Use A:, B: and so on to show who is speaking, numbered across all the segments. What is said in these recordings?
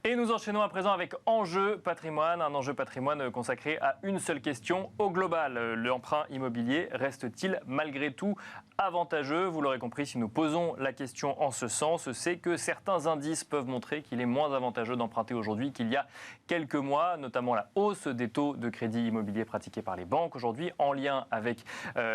A: Et nous enchaînons à présent avec Enjeu patrimoine, un enjeu patrimoine consacré à une seule question. Au global, l'emprunt immobilier reste-t-il malgré tout avantageux? Vous l'aurez compris, si nous posons la question en ce sens, c'est que certains indices peuvent montrer qu'il est moins avantageux d'emprunter aujourd'hui qu'il y a quelques mois, notamment la hausse des taux de crédit immobilier pratiqués par les banques aujourd'hui, en lien avec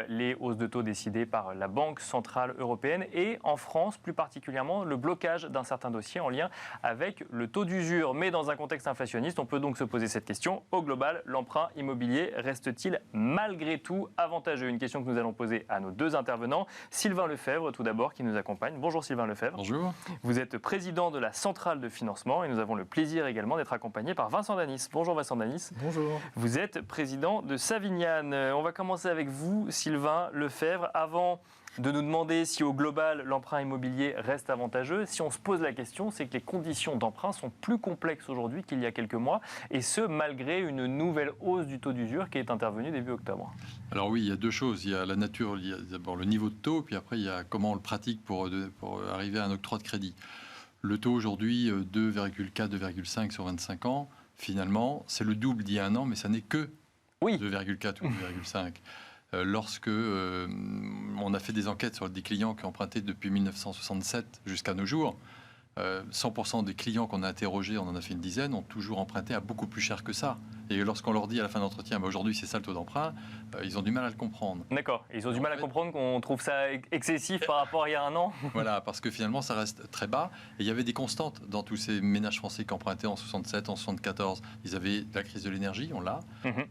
A: les hausses de taux décidées par la Banque centrale européenne et en France, plus particulièrement, le blocage d'un certain dossier en lien avec le taux d'usure. Mais dans un contexte inflationniste, on peut donc se poser cette question. Au global, l'emprunt immobilier reste-t-il malgré tout avantageux? Une question que nous allons poser à nos deux intervenants. Sylvain Lefebvre, tout d'abord, qui nous accompagne. Bonjour Sylvain Lefebvre.
B: Bonjour.
A: Vous êtes président de la Centrale de financement et nous avons le plaisir également d'être accompagné par Vincent Danis. Bonjour Vincent Danis.
C: Bonjour.
A: Vous êtes président de Savignane. On va commencer avec vous, Sylvain Lefebvre. Avant de nous demander si au global l'emprunt immobilier reste avantageux, si on se pose la question, c'est que les conditions d'emprunt sont plus complexes aujourd'hui qu'il y a quelques mois, et ce malgré une nouvelle hausse du taux d'usure qui est intervenue début octobre.
B: Alors oui, il y a deux choses. Il y a la nature, il y a d'abord le niveau de taux, puis après il y a comment on le pratique pour arriver à un octroi de crédit. Le taux aujourd'hui, 2,4, 2,5 sur 25 ans, finalement, c'est le double d'il y a un an, mais ça n'est que 2,4 ou 2,5. Lorsque on a fait des enquêtes sur des clients qui ont emprunté depuis 1967 jusqu'à nos jours, 100% des clients qu'on a interrogés, on en a fait une dizaine, ont toujours emprunté à beaucoup plus cher que ça. Et lorsqu'on leur dit à la fin d'entretien, aujourd'hui c'est ça le taux d'emprunt, ils ont du mal à le comprendre.
A: D'accord, ils ont du mal à comprendre qu'on trouve ça excessif par rapport à il y a un an.
B: Voilà, parce que finalement ça reste très bas. Et il y avait des constantes dans tous ces ménages français qui empruntaient en 67, en 74. Ils avaient la crise de l'énergie, on l'a.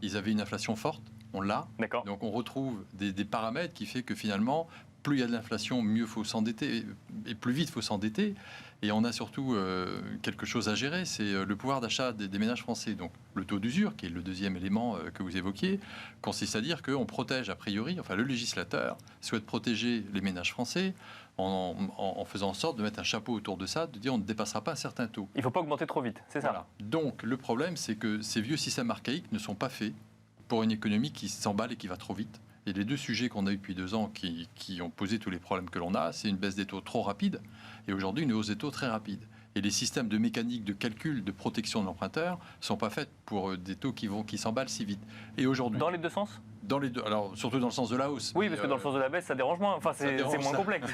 B: Ils avaient une inflation forte, on l'a. Donc on retrouve des paramètres qui fait que finalement, plus il y a de l'inflation, mieux il faut s'endetter, et plus vite il faut s'endetter. Et on a surtout quelque chose à gérer, c'est le pouvoir d'achat des ménages français. Donc le taux d'usure, qui est le deuxième élément que vous évoquiez, consiste à dire qu'on protège a priori, enfin le législateur souhaite protéger les ménages français en faisant en sorte de mettre un chapeau autour de ça, de dire on ne dépassera pas un certain taux.
A: Il ne faut pas augmenter trop vite, c'est ça.
B: Voilà. Donc le problème, c'est que ces vieux systèmes archaïques ne sont pas faits pour une économie qui s'emballe et qui va trop vite. Et les deux sujets qu'on a eu depuis 2 ans qui ont posé tous les problèmes que l'on a, c'est une baisse des taux trop rapide et aujourd'hui une hausse des taux très rapide. Et les systèmes de mécanique de calcul de protection de l'emprunteur ne sont pas faits pour des taux qui s'emballent si vite. Et aujourd'hui,
A: dans les deux sens?
B: Dans les deux, alors surtout dans le sens de la hausse.
A: Oui, parce que dans le sens de la baisse, ça dérange moins. Enfin, c'est moins complexe.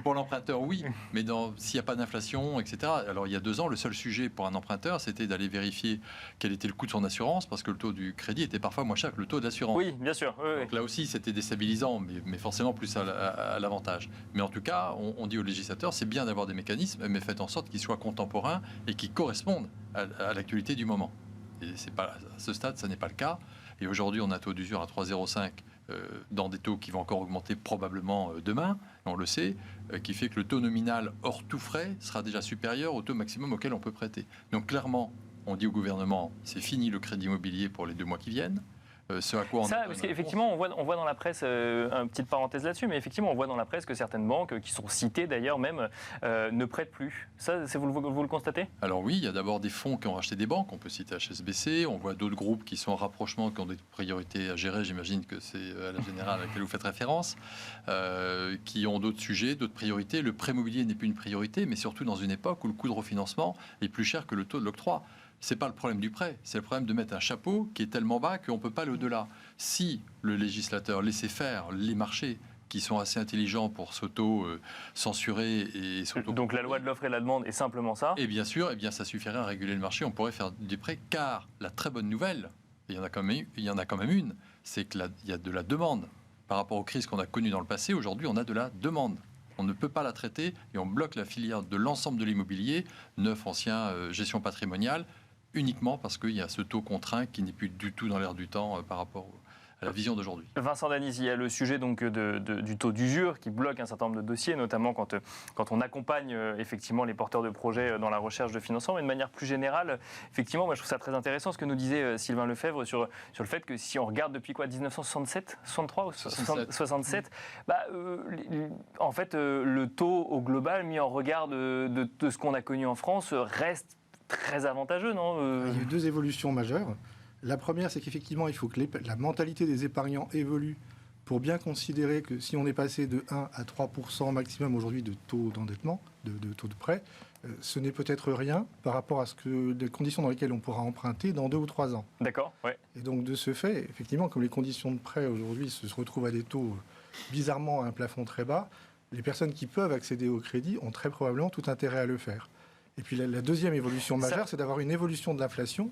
B: Pour l'emprunteur, oui, mais s'il n'y a pas d'inflation, etc. Alors il y a 2 ans, le seul sujet pour un emprunteur, c'était d'aller vérifier quel était le coût de son assurance, parce que le taux du crédit était parfois moins cher que le taux de l'assurance.
A: Oui, bien sûr.
B: Donc là aussi, c'était déstabilisant, mais forcément plus à l'avantage. Mais en tout cas, on dit aux législateurs, c'est bien d'avoir des mécanismes, mais faites en sorte qu'ils soient contemporains et qu'ils correspondent à l'actualité du moment. Et à ce stade, ça n'est pas le cas. Et aujourd'hui, on a un taux d'usure à 3,05 dans des taux qui vont encore augmenter probablement demain, on le sait, qui fait que le taux nominal hors tout frais sera déjà supérieur au taux maximum auquel on peut prêter. Donc clairement, on dit au gouvernement, c'est fini le crédit immobilier pour les 2 mois qui viennent. Ce à quoi on
A: parce qu'effectivement, on voit dans la presse, une petite parenthèse là-dessus, mais effectivement, on voit dans la presse que certaines banques, qui sont citées d'ailleurs même, ne prêtent plus. Ça, vous le constatez?
B: Alors oui, il y a d'abord des fonds qui ont racheté des banques, on peut citer HSBC, on voit d'autres groupes qui sont en rapprochement, qui ont des priorités à gérer, j'imagine que c'est à la générale à laquelle vous faites référence, qui ont d'autres sujets, d'autres priorités. Le prêt immobilier n'est plus une priorité, mais surtout dans une époque où le coût de refinancement est plus cher que le taux de l'octroi. Ce n'est pas le problème du prêt, c'est le problème de mettre un chapeau qui est tellement bas qu'on ne peut pas aller au-delà. Si le législateur laissait faire les marchés qui sont assez intelligents pour s'auto-censurer et
A: donc la loi de l'offre et de la demande est simplement ça?
B: Et bien sûr, ça suffirait à réguler le marché, on pourrait faire des prêts, car la très bonne nouvelle, et il y en a quand même une, c'est qu'il y a de la demande. Par rapport aux crises qu'on a connues dans le passé, aujourd'hui on a de la demande. On ne peut pas la traiter et on bloque la filière de l'ensemble de l'immobilier, neuf, ancien, gestion patrimoniale, uniquement parce qu'il y a ce taux contraint qui n'est plus du tout dans l'air du temps par rapport à la vision d'aujourd'hui.
A: Vincent Danis, il y a le sujet donc du taux d'usure qui bloque un certain nombre de dossiers, notamment quand on accompagne effectivement les porteurs de projets dans la recherche de financement. Mais de manière plus générale, effectivement, moi je trouve ça très intéressant ce que nous disait Sylvain Lefebvre sur le fait que si on regarde depuis 1967, 63 ou 67, en fait le taux au global mis en regard de ce qu'on a connu en France reste très avantageux, non?
C: Il y a eu 2 évolutions majeures. La première, c'est qu'effectivement, il faut que la mentalité des épargnants évolue pour bien considérer que si on est passé de 1 à 3% maximum aujourd'hui de taux d'endettement, de taux de prêt, ce n'est peut-être rien par rapport à les conditions dans lesquelles on pourra emprunter dans 2 ou 3 ans.
A: D'accord, ouais.
C: Et donc de ce fait, effectivement, comme les conditions de prêt aujourd'hui se retrouvent à des taux bizarrement à un plafond très bas, les personnes qui peuvent accéder au crédit ont très probablement tout intérêt à le faire. Et puis la deuxième évolution majeure, c'est d'avoir une évolution de l'inflation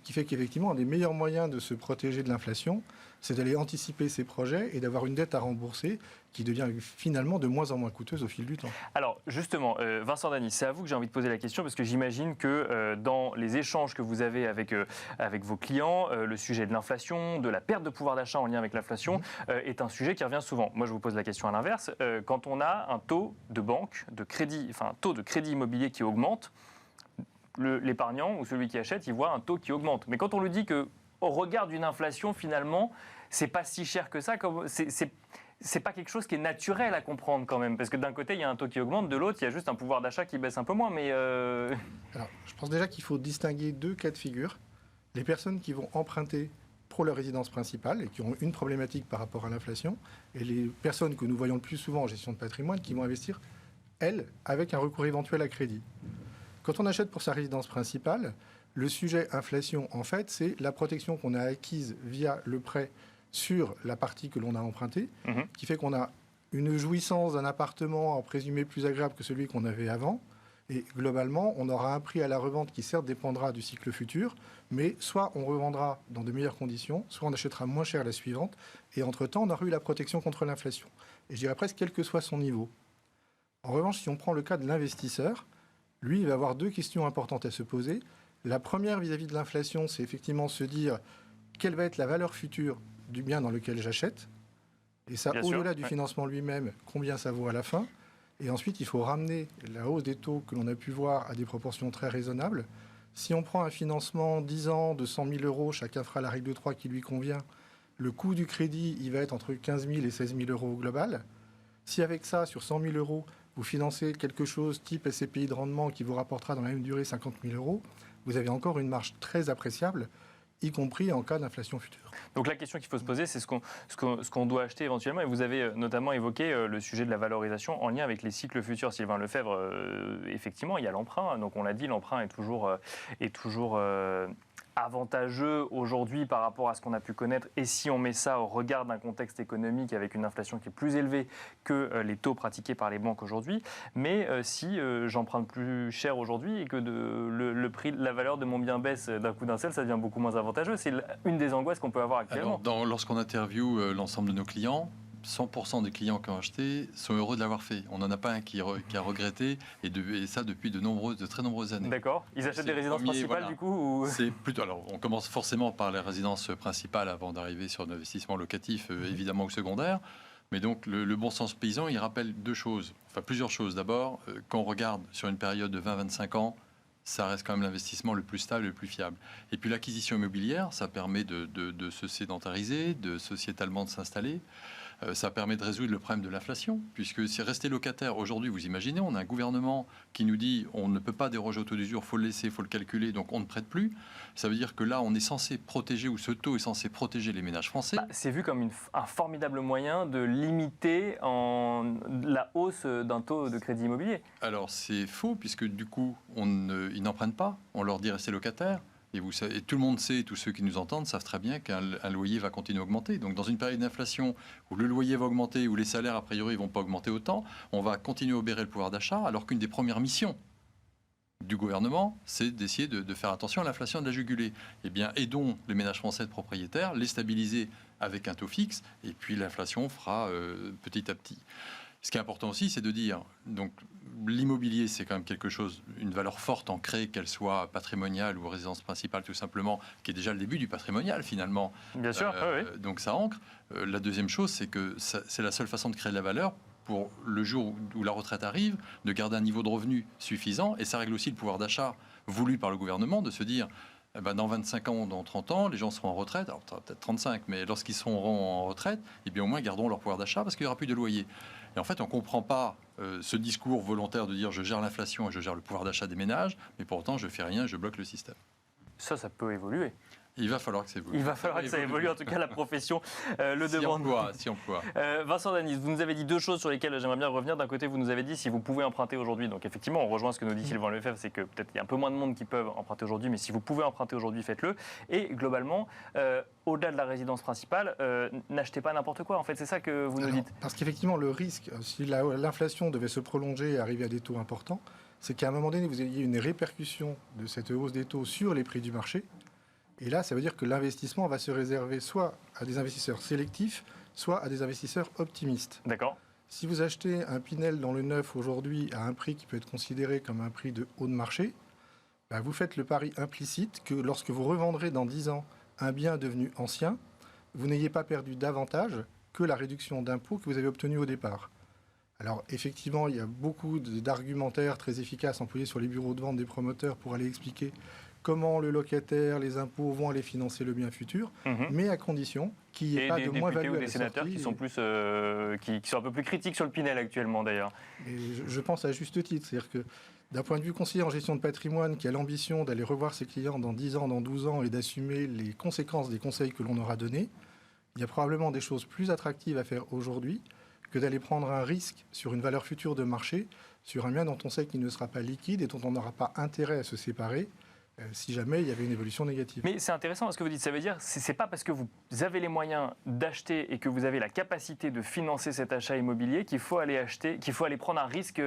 C: qui fait qu'effectivement, un des meilleurs moyens de se protéger de l'inflation, c'est d'aller anticiper ses projets et d'avoir une dette à rembourser qui devient finalement de moins en moins coûteuse au fil du temps.
A: Alors justement, Vincent Dany, c'est à vous que j'ai envie de poser la question parce que j'imagine que dans les échanges que vous avez avec vos clients, le sujet de l'inflation, de la perte de pouvoir d'achat en lien avec l'inflation est un sujet qui revient souvent. Moi, je vous pose la question à l'inverse. Quand on a un taux de banque, de crédit, enfin un taux de crédit immobilier qui augmente, l'épargnant ou celui qui achète, il voit un taux qui augmente. Mais quand on lui dit que au regard d'une inflation, finalement, c'est pas si cher que ça, c'est pas quelque chose qui est naturel à comprendre quand même, parce que d'un côté il y a un taux qui augmente, de l'autre il y a juste un pouvoir d'achat qui baisse un peu moins. Mais
C: Alors, je pense déjà qu'il faut distinguer 2 cas de figure. Les personnes qui vont emprunter pour leur résidence principale et qui ont une problématique par rapport à l'inflation, et les personnes que nous voyons le plus souvent en gestion de patrimoine qui vont investir, elles, avec un recours éventuel à crédit. Quand on achète pour sa résidence principale, le sujet inflation, en fait, c'est la protection qu'on a acquise via le prêt sur la partie que l'on a empruntée, qui fait qu'on a une jouissance d'un appartement en présumé plus agréable que celui qu'on avait avant. Et globalement, on aura un prix à la revente qui certes dépendra du cycle futur, mais soit on revendra dans de meilleures conditions, soit on achètera moins cher la suivante. Et entre-temps, on aura eu la protection contre l'inflation. Et je dirais presque quel que soit son niveau. En revanche, si on prend le cas de l'investisseur, lui, il va avoir 2 questions importantes à se poser. La première vis-à-vis de l'inflation, c'est effectivement se dire quelle va être la valeur future du bien dans lequel j'achète. Et ça, au-delà du financement lui-même, combien ça vaut à la fin. Et ensuite, il faut ramener la hausse des taux que l'on a pu voir à des proportions très raisonnables. Si on prend un financement 10 ans de 100 000 euros, chacun fera la règle de 3 qui lui convient. Le coût du crédit, il va être entre 15 000 et 16 000 euros au global. Si avec ça, sur 100 000 euros, vous financez quelque chose type SCPI de rendement qui vous rapportera dans la même durée 50 000 euros, vous avez encore une marge très appréciable, y compris en cas d'inflation future.
A: Donc la question qu'il faut se poser, c'est ce qu'on doit acheter éventuellement. Et vous avez notamment évoqué le sujet de la valorisation en lien avec les cycles futurs. Sylvain Lefebvre, effectivement, il y a l'emprunt. Donc on l'a dit, l'emprunt est toujours avantageux aujourd'hui par rapport à ce qu'on a pu connaître. Et si on met ça au regard d'un contexte économique avec une inflation qui est plus élevée que les taux pratiqués par les banques aujourd'hui. Mais si j'emprunte plus cher aujourd'hui et que le prix, la valeur de mon bien baisse d'un coup d'un seul, ça devient beaucoup moins avantageux. C'est une des angoisses qu'on peut avoir actuellement.
B: Alors, lorsqu'on interviewe l'ensemble de nos clients, 100% des clients qui ont acheté sont heureux de l'avoir fait. On n'en a pas un qui a regretté, et ça depuis de très nombreuses années.
A: D'accord. Ils achètent des résidences principales du coup
B: C'est plutôt. Alors, on commence forcément par les résidences principales avant d'arriver sur l'investissement locatif, évidemment, ou secondaire. Mais donc, le bon sens paysan, il rappelle 2 choses, enfin plusieurs choses. D'abord, quand on regarde sur une période de 20-25 ans, ça reste quand même l'investissement le plus stable et le plus fiable. Et puis l'acquisition immobilière, ça permet de se sédentariser, de sociétalement de s'installer. Ça permet de résoudre le problème de l'inflation, puisque si rester locataire, aujourd'hui, vous imaginez, on a un gouvernement qui nous dit on ne peut pas déroger au taux d'usure, il faut le laisser, il faut le calculer, donc on ne prête plus. Ça veut dire que là, on est censé protéger, ou ce taux est censé protéger les ménages français.
A: C'est vu comme un formidable moyen de limiter la hausse d'un taux de crédit immobilier.
B: Alors c'est faux, puisque du coup, ils n'en prennent pas, on leur dit rester locataire. Et tout le monde sait, tous ceux qui nous entendent savent très bien qu'un loyer va continuer à augmenter. Donc dans une période d'inflation où le loyer va augmenter, où les salaires a priori ne vont pas augmenter autant, on va continuer à obérer le pouvoir d'achat, alors qu'une des premières missions du gouvernement, c'est d'essayer de faire attention à l'inflation et de la juguler. Eh bien, aidons les ménages français de propriétaires, les stabiliser avec un taux fixe, et puis l'inflation fera petit à petit. Ce qui est important aussi, c'est de dire, donc l'immobilier, c'est quand même quelque chose, une valeur forte ancrée, qu'elle soit patrimoniale ou résidence principale, tout simplement, qui est déjà le début du patrimonial, finalement.
A: Bien sûr, oui.
B: Donc ça ancre. La deuxième chose, c'est que c'est la seule façon de créer de la valeur pour le jour où la retraite arrive, de garder un niveau de revenu suffisant, et ça règle aussi le pouvoir d'achat voulu par le gouvernement, de se dire, dans 25 ans, dans 30 ans, les gens seront en retraite, alors peut-être 35, mais lorsqu'ils seront en retraite, eh bien au moins ils garderont leur pouvoir d'achat parce qu'il n'y aura plus de loyer. Et en fait, on ne comprend pas ce discours volontaire de dire je gère l'inflation et je gère le pouvoir d'achat des ménages, mais pourtant je ne fais rien et je bloque le système.
A: Ça peut évoluer.
B: Il va falloir que ça évolue.
A: Il va falloir que ça évolue, en tout cas la profession le demande.
B: Si emploi.
A: Vincent Danis, vous nous avez dit deux choses sur lesquelles j'aimerais bien revenir. D'un côté, vous nous avez dit si vous pouvez emprunter aujourd'hui. Donc effectivement, on rejoint ce que nous dit Sylvain Lefebvre, c'est que peut-être il y a un peu moins de monde qui peuvent emprunter aujourd'hui, mais si vous pouvez emprunter aujourd'hui, faites-le. Et globalement, au-delà de la résidence principale, n'achetez pas n'importe quoi. En fait, c'est ça que vous nous dites.
C: Parce qu'effectivement, le risque, si l'inflation devait se prolonger et arriver à des taux importants, c'est qu'à un moment donné, vous ayez une répercussion de cette hausse des taux sur les prix du marché. Et là, ça veut dire que l'investissement va se réserver soit à des investisseurs sélectifs, soit à des investisseurs optimistes.
A: D'accord.
C: Si vous achetez un Pinel dans le neuf aujourd'hui à un prix qui peut être considéré comme un prix de haut de marché, vous faites le pari implicite que lorsque vous revendrez dans 10 ans un bien devenu ancien, vous n'ayez pas perdu davantage que la réduction d'impôt que vous avez obtenue au départ. Alors effectivement, il y a beaucoup d'argumentaires très efficaces employés sur les bureaux de vente des promoteurs pour aller expliquer comment le locataire, les impôts vont aller financer le bien futur, mais à condition qu'il n'y ait pas de moins-value à la sortie. Et des sénateurs
A: qui sont plus, qui sont un peu plus critiques sur le Pinel actuellement d'ailleurs.
C: Et je pense à juste titre, c'est-à-dire que d'un point de vue conseiller en gestion de patrimoine qui a l'ambition d'aller revoir ses clients dans 10 ans, dans 12 ans et d'assumer les conséquences des conseils que l'on aura donnés, il y a probablement des choses plus attractives à faire aujourd'hui que d'aller prendre un risque sur une valeur future de marché, sur un bien dont on sait qu'il ne sera pas liquide et dont on n'aura pas intérêt à se séparer si jamais il y avait une évolution négative.
A: Mais c'est intéressant ce que vous dites, ça veut dire que ce n'est pas parce que vous avez les moyens d'acheter et que vous avez la capacité de financer cet achat immobilier qu'il faut aller acheter, qu'il faut aller prendre un risque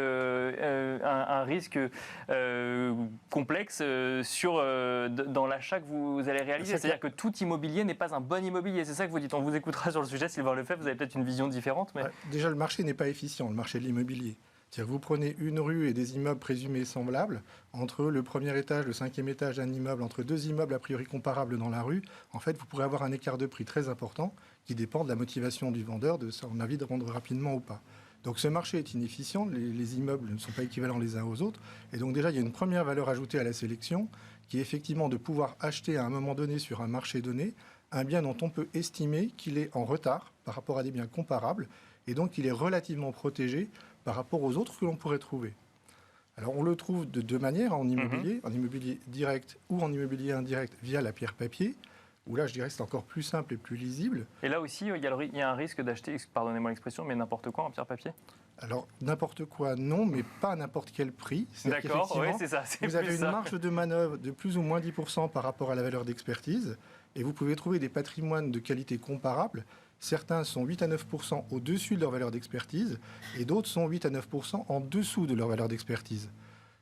A: complexe dans l'achat que vous allez réaliser. C'est-à-dire que tout immobilier n'est pas un bon immobilier, c'est ça que vous dites. On vous écoutera sur le sujet, Sylvain Lefebvre, vous avez peut-être une vision différente. Mais...
C: Déjà, le marché n'est pas efficient, le marché de l'immobilier. C'est-à-dire que vous prenez une rue et des immeubles présumés semblables, entre le premier étage, le cinquième étage d'un immeuble, entre deux immeubles a priori comparables dans la rue, en fait, vous pourrez avoir un écart de prix très important qui dépend de la motivation du vendeur, de son envie de rendre rapidement ou pas. Donc ce marché est inefficient, les immeubles ne sont pas équivalents les uns aux autres, et donc déjà il y a une première valeur ajoutée à la sélection, qui est effectivement de pouvoir acheter à un moment donné sur un marché donné un bien dont on peut estimer qu'il est en retard par rapport à des biens comparables, et donc il est relativement protégé par rapport aux autres que l'on pourrait trouver. Alors on le trouve de deux manières, en immobilier direct ou en immobilier indirect via la pierre papier, où là je dirais que c'est encore plus simple et plus lisible.
A: Et là aussi, il y a un risque d'acheter, pardonnez-moi l'expression, mais n'importe quoi en pierre papier ?
C: Alors n'importe quoi non, mais pas à n'importe quel prix.
A: D'accord, oui c'est ça.
C: Vous avez une marge de manœuvre de plus ou moins 10% par rapport à la valeur d'expertise, et vous pouvez trouver des patrimoines de qualité comparable. Certains sont 8 à 9% au-dessus de leur valeur d'expertise et d'autres sont 8 à 9% en dessous de leur valeur d'expertise.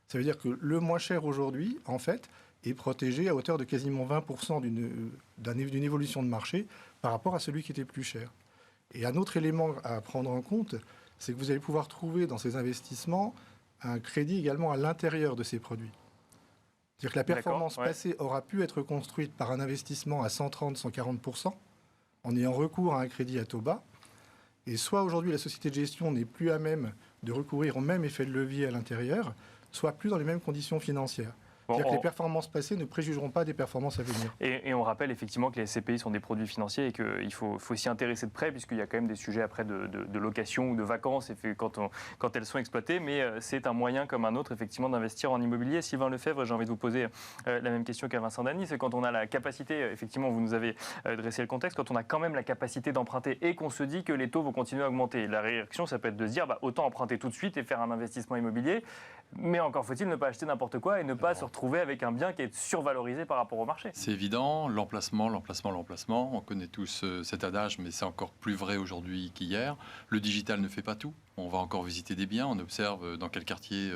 C: Ça veut dire que le moins cher aujourd'hui, en fait, est protégé à hauteur de quasiment 20% d'une évolution de marché par rapport à celui qui était plus cher. Et un autre élément à prendre en compte, c'est que vous allez pouvoir trouver dans ces investissements un crédit également à l'intérieur de ces produits. C'est-à-dire que la performance passée aura pu être construite par un investissement à 130-140%, en ayant recours à un crédit à taux bas. Et soit aujourd'hui la société de gestion n'est plus à même de recourir au même effet de levier à l'intérieur, soit plus dans les mêmes conditions financières. C'est-à-dire que les performances passées ne préjugeront pas des performances à venir.
A: Et on rappelle effectivement que les SCPI sont des produits financiers et qu'il faut s'y intéresser de près, puisqu'il y a quand même des sujets après de location ou de vacances quand elles sont exploitées. Mais c'est un moyen comme un autre effectivement d'investir en immobilier. Sylvain Lefebvre, j'ai envie de vous poser la même question qu'à Vincent Danis. C'est quand on a la capacité, effectivement vous nous avez dressé le contexte, quand on a quand même la capacité d'emprunter et qu'on se dit que les taux vont continuer à augmenter. La réaction, ça peut être de se dire autant emprunter tout de suite et faire un investissement immobilier. Mais encore faut-il ne pas acheter n'importe quoi et ne pas se retrouver avec un bien qui est survalorisé par rapport au marché.
B: C'est évident, l'emplacement. On connaît tous cet adage, mais c'est encore plus vrai aujourd'hui qu'hier. Le digital ne fait pas tout. On va encore visiter des biens, on observe dans quel quartier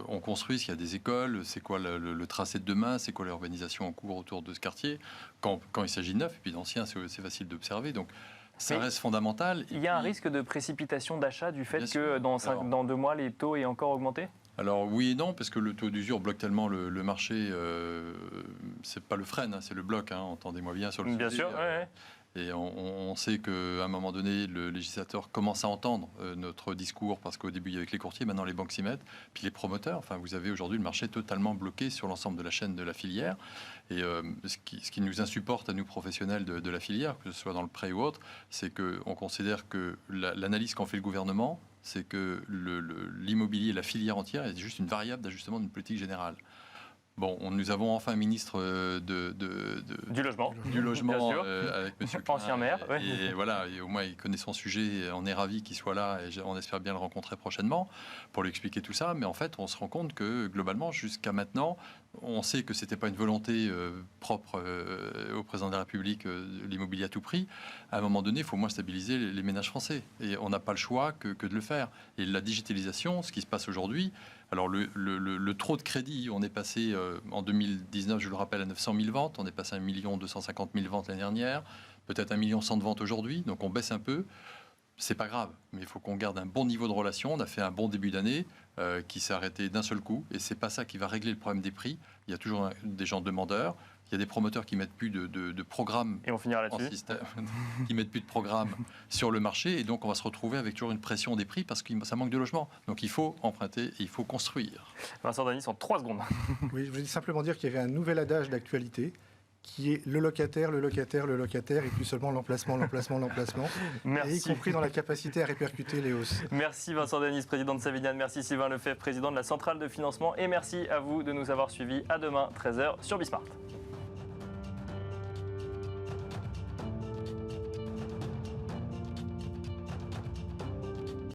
B: on construit, s'il y a des écoles, c'est quoi le tracé de demain, c'est quoi l'urbanisation en cours autour de ce quartier. Quand il s'agit de neuf, et puis d'ancien, c'est facile d'observer. Donc, ça reste fondamental.
A: Il y a un risque de précipitation d'achat du fait que dans 2 mois, les taux aient encore augmenté ?
B: Alors oui et non, parce que le taux d'usure bloque tellement le marché, c'est pas le freine, c'est le bloc, entendez-moi bien sur le sujet.
A: Bien sûr,
B: Et on sait qu'à un moment donné, le législateur commence à entendre notre discours, parce qu'au début, il y avait que les courtiers, maintenant les banques s'y mettent, puis les promoteurs. Enfin, vous avez aujourd'hui le marché totalement bloqué sur l'ensemble de la chaîne de la filière. Et ce qui nous insupporte à nous, professionnels de la filière, que ce soit dans le prêt ou autre, c'est qu'on considère que l'analyse qu'en fait le gouvernement, c'est que l'immobilier, la filière entière, est juste une variable d'ajustement d'une politique générale. Bon, nous avons enfin un ministre
A: du logement,
B: avec M.
A: ancien maire.
B: Et voilà, et au moins il connaît son sujet. On est ravis qu'il soit là et on espère bien le rencontrer prochainement pour lui expliquer tout ça. Mais en fait, on se rend compte que globalement, jusqu'à maintenant, on sait que c'était pas une volonté propre au président de la République, l'immobilier à tout prix. À un moment donné, il faut au moins stabiliser les ménages français. Et on n'a pas le choix que de le faire. Et la digitalisation, ce qui se passe aujourd'hui, alors le trop de crédit, on est passé en 2019, je le rappelle, à 900 000 ventes. On est passé à 1 250 000 ventes l'année dernière. Peut-être 1 100 000 de ventes aujourd'hui. Donc on baisse un peu. C'est pas grave, mais il faut qu'on garde un bon niveau de relation. On a fait un bon début d'année qui s'est arrêté d'un seul coup, et c'est pas ça qui va régler le problème des prix. Il y a toujours des gens demandeurs. Il y a des promoteurs qui mettent plus de programmes
A: et on finira là-dessus.
B: Qui mettent plus de programmes sur le marché, et donc on va se retrouver avec toujours une pression des prix parce que ça manque de logement. Donc il faut emprunter et il faut construire.
A: Vincent Danis, en 3 secondes.
C: Oui, je voulais simplement dire qu'il y avait un nouvel adage d'actualité qui est le locataire, et plus seulement l'emplacement, et y compris dans la capacité à répercuter les hausses.
A: Merci Vincent Danis, président de Savignan, merci Sylvain Lefebvre, président de la centrale de financement, et merci à vous de nous avoir suivis. À demain, 13h sur Bismart.